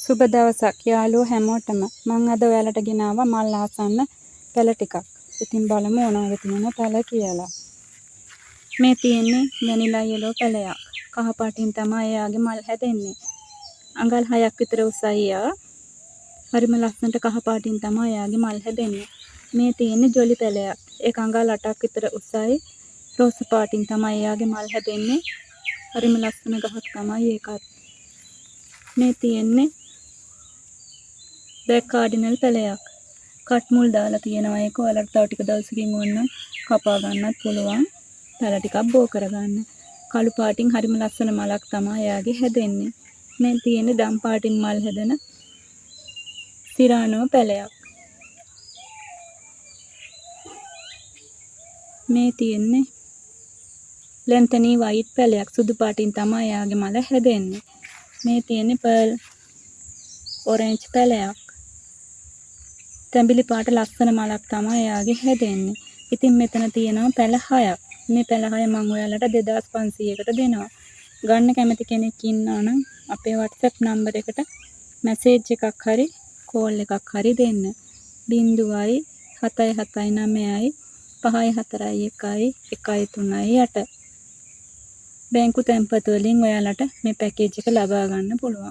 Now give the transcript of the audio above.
සුබ දවසක් යාළුවෝ හැමෝටම. මං අද ඔයාලට ගෙනාවා මල් ආසන්න පැළ ටිකක්. ඉතින් බලමු මොනවද තියෙන පැළ කියලා. මේ තියෙන්නේ වැනිලා යෙලෝ පැළයක්. කහ පාටින් තමයි එයාගේ මල් හැදෙන්නේ. අඟල් 6ක් විතර උසයි එයා. හරිම ලස්සනට කහ පාටින් තමයි එයාගේ මල් හැදෙන්නේ. මේ තියෙන්නේ ජොලි පැළයක්. ඒක අඟල් 8ක් විතර උසයි. රෝස පාටින් තමයි එයාගේ මල් හැදෙන්නේ. හරිම ලස්සන ගහක් තමයි ඒකත්. මේ තියෙන්නේ බ්ලැක් කාඩිනල් පැළයක්. කට් මුල් දාලා තියෙනවා ඒක. ඔයාලට තව ටික දවසකින් ඕන කපා ගන්නත් පුළුවන්. පැළ ටිකක් බෝ කරගන්න. කළු පාටින් හරිම ලස්සන මලක් තමයි එයාගේ හැදෙන්නේ. මේ තියෙන්නේ දම් පාටින් මල් හැදෙන සිරානෝ පැළයක්. මේ තියෙන්නේ ලෙන්තනී වයිට් පැළයක්. සුදු පාටින් තමයි එයාගේ මල හැදෙන්නේ. මේ තියෙන්නේ පර්ල් ඔරෙන්ජ් පැළයක්. තැඹිලි පාට ලස්සන මලක් තමයි එයාගේ හැදෙන්නේ. ඉතින් මෙතන තියෙනවා පැළ 6ක්. මේ පැළ 6 මම ඔයාලට 2500කට දෙනවා. ගන්න කැමති කෙනෙක් ඉන්නවා නම් අපේ WhatsApp නම්බර් එකට මැසේජ් එකක් හරි කෝල් එකක් හරි දෙන්න. 0.779යි 541යි 138. බැංකු තැන්පතු වලින් ඔයාලට මේ පැකේජ් එක ලබා ගන්න පුළුවන්.